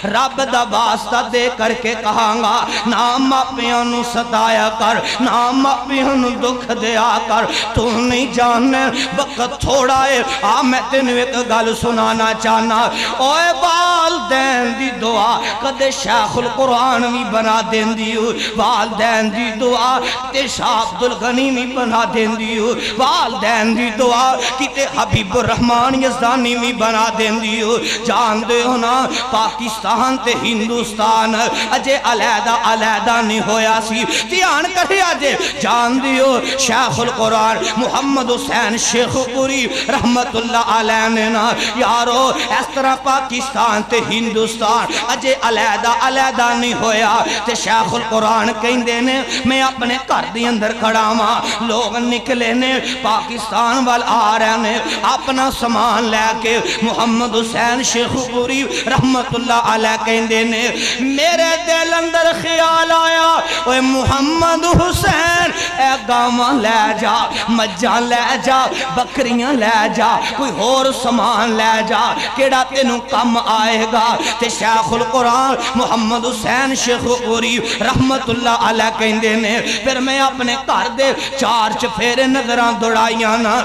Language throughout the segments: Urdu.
رب دا واسطہ دے کر کے کہاں گا نا ماپیاں نو ستایا کر نا ماپیاں نو دکھ دیا کر تو نہیں جاننے وقت تھوڑا ہے میں تینوں ایک گل سنانا چاہنا اوے والدین دی دعا کدے شیخ القرآن بھی بنا دین دیو والدین دی دعا تے شاہ عبدالغنی بھی بنا دین دیو والدین دی دعا کتے حبیب الرحمن یزدانی بھی بنا دین دیو جان دے ہونا پاکستان تے ہندوستان اجے علیحدہ علیحدہ نہیں ہویا سی تیان کرے اجے جان دیو شیخ القرآن محمد حسین شیخ پوری رحمت اللہ علیہ نے نا یارو اس طرح پاکستان تے ہندوستان اجے علیحدہ علیحدہ نہیں ہویا تے شیخ القرآن کہیں دینے میں اپنے گھر دی اندر کھڑا ماں لوگ نکلے نے پاکستان وال آ رہے نے اپنا سامان لے کے محمد حسین شیخ پوری رحمت اللہ علیہ کہیں دینے میرے دل اندر خیال آیا اوے محمد حسین اے گاواں لے جا مجھاں لے جا بکریاں لے جا کوئی اور سامان لے جا کیڑا تینوں کم آئے گا تے شیخ القرآن محمد حسین شیخ پوری رحمت اللہ علیہ کہیں دینے پھر میں اپنے گھر دے چار چفیرے نظراں دوڑائیاں نا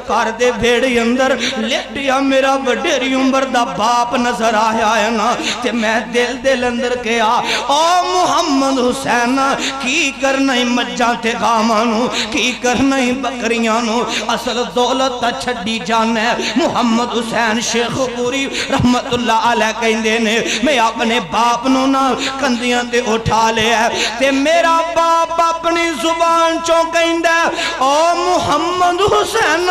گھر دے بھیڑی اندر لیٹیا میرا وڈیری عمر دا باپ نظر آیا ہے نا تے میں دل اندر کیا او محمد حسین کی کرنا ہی مجھاں تے گامانو کی کرنا ہی بکریانو اصل دولت چھڑی جانے محمد حسین شیخ پوری رحمت اللہ علیہ کہیں دینے میں اپنے باپ نو نا کندیاں تے اٹھا لے تے میرا باپ اپنی زبان چوں کہیں دے او محمد حسین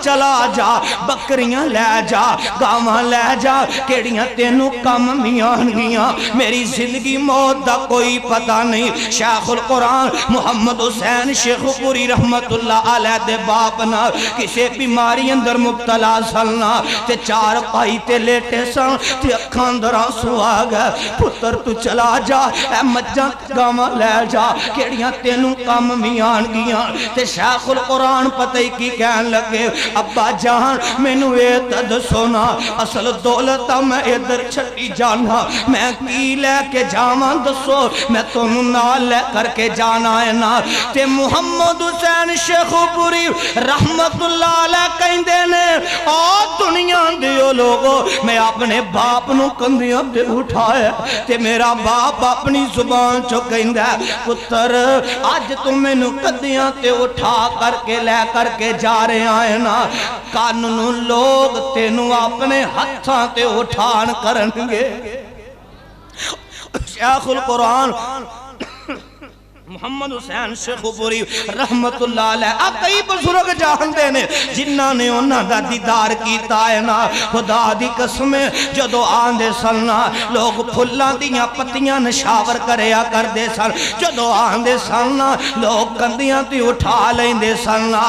چلا جا بکریاں لے جا گاواں لے جا کیڑیاں تینوں کم میان گیاں میری زندگی موت دا کوئی پتہ نہیں شیخ القرآن محمد حسین شیخ پوری رحمت اللہ علیہ دے باپ نا کسے بیماری اندر مبتلا سلنا تے چار پائی تے لیٹے سن تے اکھان دران سوا گئے پتر تو چلا جا اے مجھاں گاواں لے جا کیڑیاں تینوں کم میان گیاں تے شیخ القرآن پتہ ہی کی کہن لگے ابا جان میں نو اے تد سونا اصل دولتا میں ادھر چھٹی جانا میں کی لے کے جاواں دسو میں تو نال لے کر کے جانا ہے نا تے محمد حسین شیخ پوری رحمت اللہ علیہ کہیں دینے آ دنیا دیو لوگو میں اپنے باپ نو کندیاں دے اٹھایا تے میرا باپ اپنی زبان چو کہیں دے پتر آج تم میں نو کندیاں تے اٹھا کر کے لے کر کے جا رہے آئے نا کاننو لوگ تینو اپنے ہتھاں تے اٹھان کرنگے شیخ القرآن محمد حسین شیخ پوری رحمت اللہ علیہ کئی بزرگ جان دینے جنہ نے انہاں دا دیدار کیتا ہے نا خدا دی قسمیں جدو آندے سلنا لوگ پھلاں دیاں پتیاں نشاور کریا کر دے سن جدو آندے سلنا لوگ کندیاں تی اٹھا لیں دے سلنا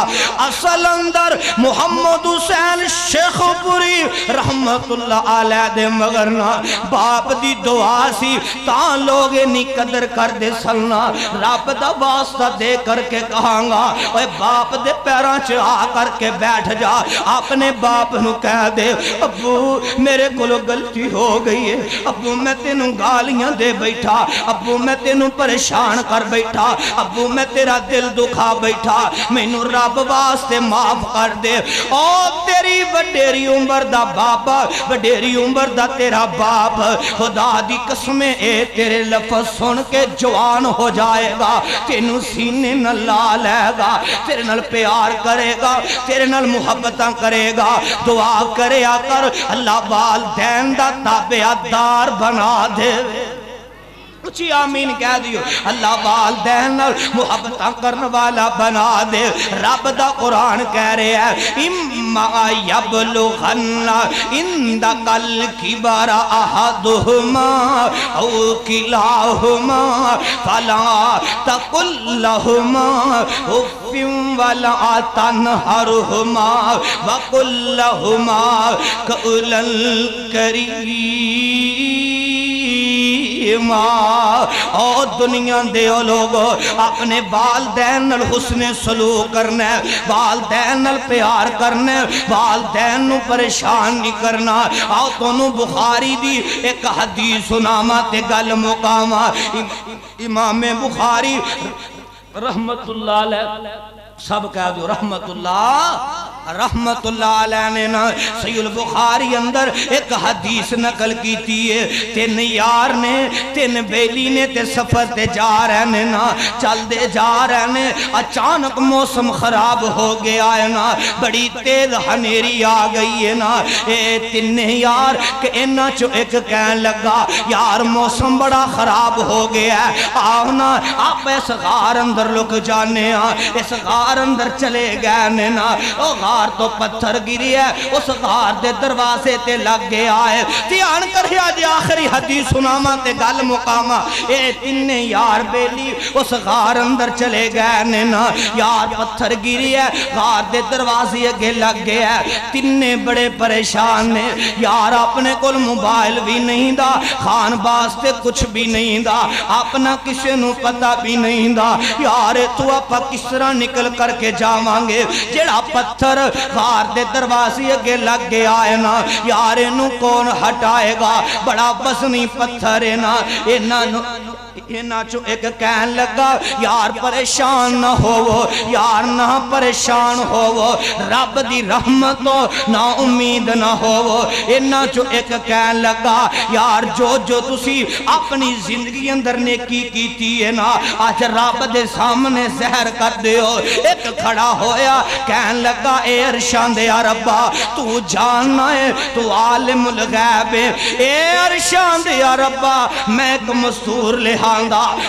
اصل اندر محمد حسین شیخ پوری رحمت اللہ علیہ دے مگرنا باپ دی دعا سی تاں لوگ نی قدر کر دے سلنا رب دا واسطہ دے کر کے کہاں گا اوے باپ دے پیران چ آ کر کے بیٹھ جا اپنے باپ نو کہہ دے ابو میرے کولو غلطی ہو گئی ہے ابو میں تینوں گالیاں دے بیٹھا ابو میں تینوں پریشان کر بیٹھا ابو میں تیرا دل دکھا بیٹھا مینوں رب واسطے معاف کر دے او تیری وڈیری عمر دا بابا وڈیری عمر دا تیرا باپ خدا دی قسمیں اے تیرے لفظ سن کے جوان ہو جائے گا تینوں سینے نہ لا لے گا تیرے نال پیار کرے گا تیرے نال محبتاں کرے گا دعا کرے کر اللہ والدین دا تابعدار بنا دے اچھی آمین کہہ دیو اللہ والدین محبتاں کرنے والا بنا دے رب دا قرآن کہہ رہے ہیں اما یبلغن عندک الکبر احدہما او کلاہما فلا تقل لہما اف ولا تنہرہما وقل لہما قولا کریما او دنیا دے لوگو اپنے والدین نال حسن سلوک کرنا ہے، والدین نال پیار کرنا ہے، والدین نو پریشان نہیں کرنا۔ آؤ تونوں بخاری دی ایک حدیث سناما تے گل مقاما۔ امام بخاری رحمت اللہ علیہ، سب کہہ دو رحمت اللہ علیہ نے نا صحیح البخاری اندر ایک حدیث نقل کیتی ہے۔ تین یار نے تین بیلی نے تے سفر تے جا رہے نے نا، چل دے جا رہے نے، اچانک موسم خراب ہو گیا ہے نا، بڑی تیز ہنیری آ گئی ہے نا۔ اے تین یار کہ انہاں چو ایک کہن لگا یار موسم بڑا خراب ہو گیا ہے، آؤ نا آپ اس غار اندر لک جانے ہیں۔ اس غار اندر چلے گئے نے نا، او غار تو پتھر گری ہے، اس غار دے دروازے تے لگ گیا ہے۔ دھیان کریا جی آخری حدیث سناما تے گل مقاما۔ اے تین یار بیلی اس غار اندر چلے گئے نے نا، یار پتھر گری ہے، غار دے دروازے اگے لگ گیا ہے۔ تین بڑے پریشان نے، یار اپنے کول موبائل بھی نہیں دا، خان باز تے کچھ بھی نہیں دا، اپنا کسے نو پتہ بھی نہیں دا، یار تو اپا کس طرح نکل کر کے جاوانگے؟ جڑا پتھر غار دے دروازے اگے لگ گیا ہے نا، یار انہوں کون ہٹائے گا؟ بڑا وزنی پتھر ہے نا۔ اینا چو ایک کہن لگا یار پریشان نہ ہوو، یار نہ پریشان ہوو، رب دی رحمتوں نہ امید نہ ہوو۔ اینا چو ایک کہن لگا یار جو تسی اپنی زندگی اندر نیکی کیتی ہے نا، آج رب دے سامنے زہر کر دیو۔ ایک کھڑا ہویا کہن لگا اے عرشان دے ربا تو جاننا ہے، تو عالم الغیب ہے، اے عرشان دے ربا میں ایک مزدور لہاندا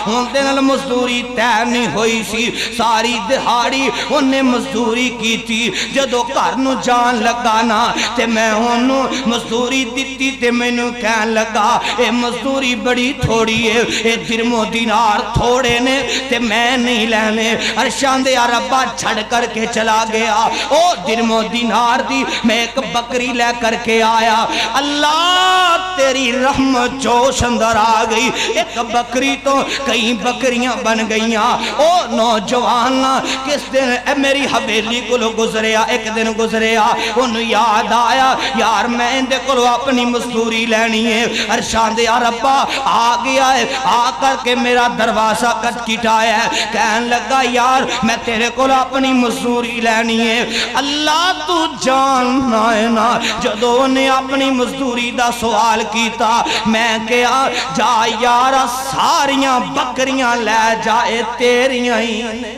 ہوں دن مزدوری تے نہیں ہوئی سی، ساری دہاڑی انہیں مزدوری کی تھی، جدو کرنو جان لگا نا تے میں انہوں مزدوری دیتی تے میں نو کہن لگا اے مزدوری بڑی تھوڑی ہے، اے درم و دینار تھوڑے نے تے میں نہیں لینے۔ عرشان دے ربا چھڑ کر کے چلا گیا، او درم و دینار دی میں ایک بکری لے کر کے آیا۔ اللہ تیری رحمت جوش اندر آ گئی، ایک بکری تو کئی بکریاں بن گئیاں۔ او نوجوان کس دن میری حویلی کو گزریا، ایک دن گزریا انہوں یاد آیا یار میں اندے کو اپنی مزدوری لینی ہے۔ عرشان دے ربا آ گیا ہے، آ کر کے میرا دروازہ کٹایا ہے، کہن لگا یار میں تیرے کو اپنی مزدوری لینی ہے۔ اللہ تو جاننا ہے نا، جدو نے اپنی مزدوری دا سوال کیتا میں کیا جا یارا ساریاں بکریاں لے جائے تیریاں ہی نے۔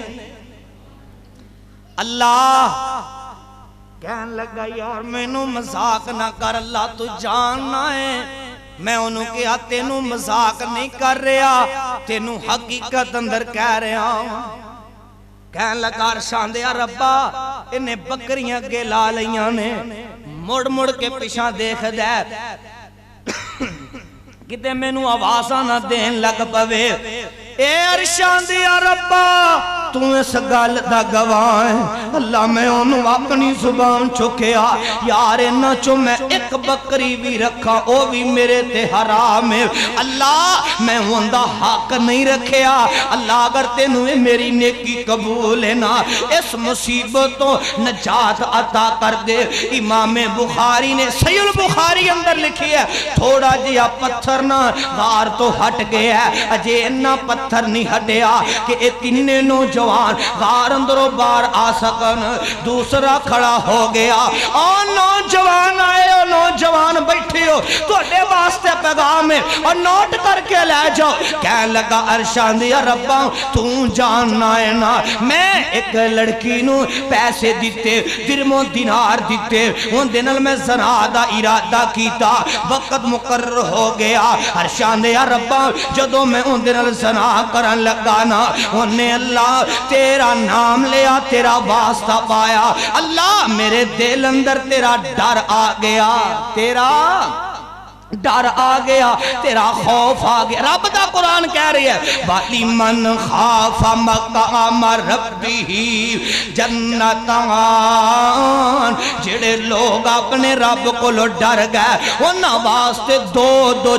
اللہ کہن لگا یار میں نو مذاق نہ کر، اللہ تو جاننا ہے میں انہوں کیا تینوں مذاق نہیں کر رہا، تینوں حقیقت اندر کہہ رہا ہوں۔ کہن لگا عرشان دے ربا انہیں بکریاں کے لالیاں نے، مڑ مڑ کے پیچھے دیکھ دے کتے میں نو آوازہ نہ دین لگ پوے۔ اے عرشان دے ربا تو اس گل دا گواہ ہے، اللہ میں انہوں اپنی زبان چکیا یار نہ چو میں ایک بکری بھی رکھا او بھی میرے تے حرام ہے، اللہ میں ہوندہ حق نہیں رکھیا، اللہ اگر تینویں میری نیکی قبول ہے نا اس مصیبتوں نجات عطا کر دے۔ امام بخاری نے صحیح البخاری اندر لکھی ہے تھوڑا جیا پتھر نہ غار تو ہٹ گیا ہے، اجے انہ پتھر نہیں ہٹیا کہ اتنے نوجوان غار اندروں بار آ سکن۔ دوسرا کھڑا ہو گیا اور نوجوان آئے اور نوجوان بیٹھے ہو تو اڈے واسطے پیغام ہے اور نوٹ کر کے لے جاؤ۔ کہنے لگا عرشان دے ربا تو جاننا ہے نا میں ایک لڑکی نو پیسے دیتے درم و دینار دیتے ان دنال میں زنا دا ارادہ کیتا، وقت مقرر ہو گیا۔ عرشان دے ربا جدو میں ان دنال زنا کرن لگا نا انہیں اللہ تیرا نام لیا، تیرا واسطہ پایا، اللہ میرے دل اندر تیرا ڈر آ گیا، تیرا ڈر آ گیا تیرا خوف آ گیا رب دا قرآن کہہ رہی ہے وَلِمَنْ خَافَ مَقَامَ رَبِّهِ جَنَّتَانِ جڑے لوگ اپنے رب کو ڈر گئے انہاں واسطے دو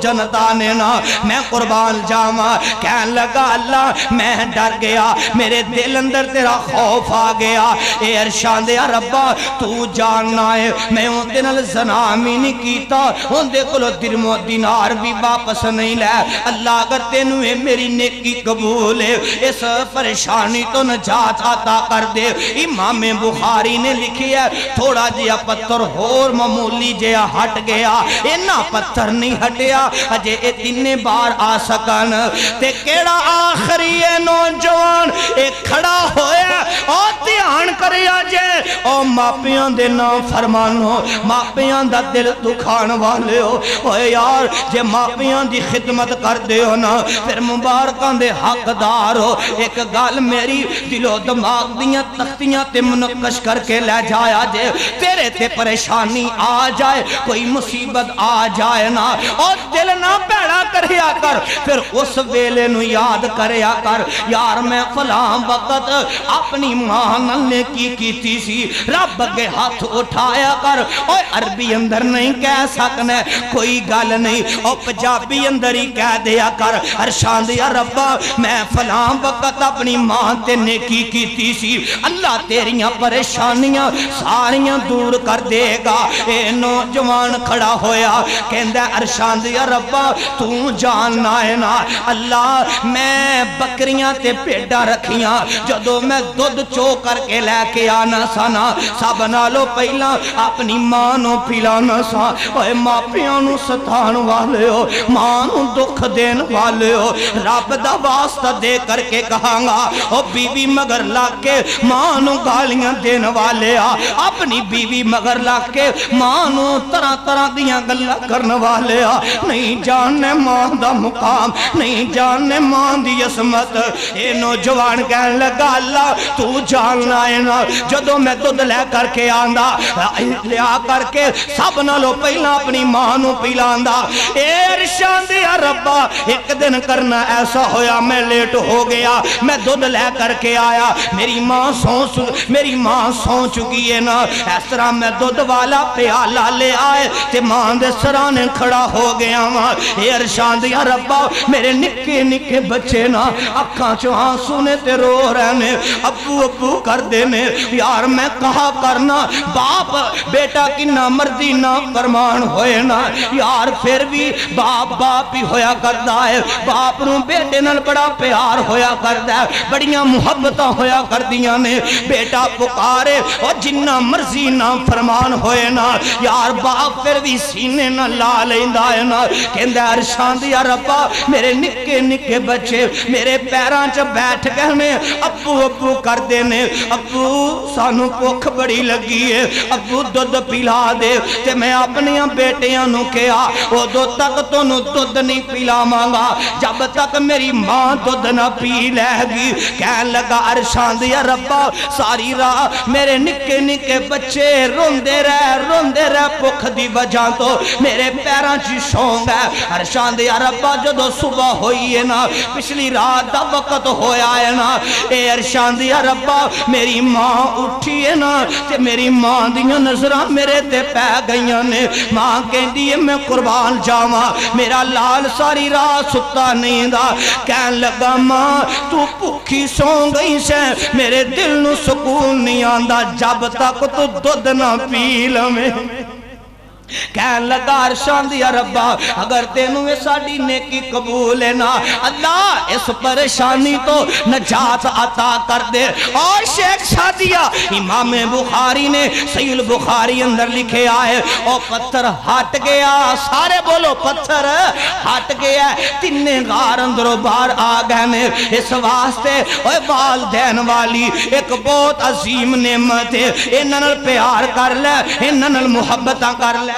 جنتانے نا میں قربان جاواں کہن لگا اللہ میں ڈر گیا میرے دل اندر تیرا خوف آ گیا اے ارشاد یا ربا تو جاننا ہے میں ان دن زنا نہیں کیتا ان دے کلو درم و دینار بھی واپس نہیں لے اللہ اگر تینویں میری نیکی قبول ہے اس پریشانی تو نجات عطا کر دے امام بخاری نے لکھی ہے تھوڑا جیا پتھر اور معمولی جیا ہٹ گیا اینا پتھر نہیں ہٹیا اجے اتنے بار آ سکن تے کیڑا آخری ہے نوجوان ایک کھڑا ہویا اور دھیان کریا جے او ماپیاں دے نا فرمانو ماپیاں دا دل دکھان والے ہو اوے یار جے ماپیاں دی خدمت کر دے ہو نا پھر مبارکاں دے حقدار ہو ایک گال میری دل و دماغ دیاں تختیاں تے منقش کر کے لے جایا جے تیرے تے پریشانی آ جائے کوئی مصیبت آ جائے نا اور دل نہ پیڑا کریا کر پھر اس ویلے نو یاد کریا کر یار میں فلاں وقت اپنی ماں نے کی سی رب کے ہاتھ اٹھایا کر اوے عربی اندر نہیں کہہ سکنے کوئی گل نہیں او پجابی اندر ہی کہہ دیا کر ارشاد یا ربا میں فلاں وقت اپنی ماں تے نیکی کیتی سی اللہ تیریاں پریشانیاں ساریاں دور کر دے گا اے نوجوان کھڑا ہویا کہندہ ارشاد یا ربا تو جاننا ہے نا اللہ میں بکریاں تے پیڈا رکھیاں جدو میں دودھ چو کر کے لے کے آنا سانا سب نالو پہلا اپنی ماں نو پلانا سا اوے ماپیاں نو ستان والے ہو ماں نو دکھ دین والے ہو رب دا واسطہ دے کر کے کہاں گا او بیوی مگر لا کے ماں نو گالیاں دین والے ہا اپنی بیوی مگر لا کے ماں نو طرح طرح دیاں گلہ کرن والے ہا نہیں جاننے ماں دا مقام نہیں جاننے ماں دی عصمت اے نوجوان کہنے لگا اللہ تو جاننا ہے نا جدو میں دودھ لے کر کے آندہ لیا کر کے سب نالو پہلا اپنی ماں نو پیلاندہ اے ارشاد یا ربا ایک دن کرنا ایسا ہویا میں لیٹ ہو گیا میں دودھ لے کر کے آیا میری ماں سو چکی ہے نا اس طرح میں دودھ والا پیالہ لے آئے تے ماں دے سرانے کھڑا ہو گیا ماں اے ارشاد یا ربا میرے نکے نکے بچے نا اکھاں چو آنسو نے تے رو رہنے ابو ابو کر دینے یار میں کہا کرنا باپ بیٹا کی نہ مردی نہ فرمان ہوئے نا یار پھر بھی باپ ہی ہویا کرتا ہے باپ نو بیٹے نال بڑا پیار ہویا کرتا ہے بڑیاں محبتاں ہویا کردیاں نے بیٹا پکارے اور جنہ مرضی نہ فرمان ہوئے نا یار باپ پھر بھی سینے نہ لا لیندہ ہے نا کہندہ ارشاد یا ربا میرے نکے نکے بچے میرے پیران چا بیٹھ گئے نے ابو ابو کر دینے ابو سانو پوکھ بڑی لگی ہے ابو دودھ پلا دے تے میں اپنیاں بیٹیاں نو کیا وہ دو تک تو نو دودھ نہیں پلا مانگا جب تک میری ماں دودھ نہ پی لے گی کہن لگا ارشاد یا ربا ساری راہ میرے نکے نکے بچے روندے رہ پکھ دی وجہ تو میرے پیران چی شونگ ہے ارشاد یا ربا جدو صبح ہوئی ہے نا پچھلی رات دا وقت ہویا ہے نا اے ارشاد یا ربا میری ماں اٹھی ہے نا تے میری ماں دیاں نظرہ میرے تے پہ گئیاں نے ماں کہن دیئے میں قربان جاواں میرا لال ساری راہ ستا نہیں دا کہن لگا ماں تو پکھی سون گئی سے میرے دل نو سکون نہیں آندہ جب تک تو دودھ نہ پی لمیں کہن لگا ارشاد یا ربا اگر تینوں ساڑی نیکی قبول ہے نا اللہ اس پریشانی تو نجات عطا کر دے اور شیخ شادیہ امام بخاری نے صحیح البخاری اندر لکھے آئے اور پتھر ہٹ گیا سارے بولو پتھر ہٹ گیا تینے غار اندر بار آگئے نے اس واسطے اوہ والدین والی ایک بہت عظیم نعمت ہے انہاں نال پیار کر لے انہاں نال محبتاں کر لے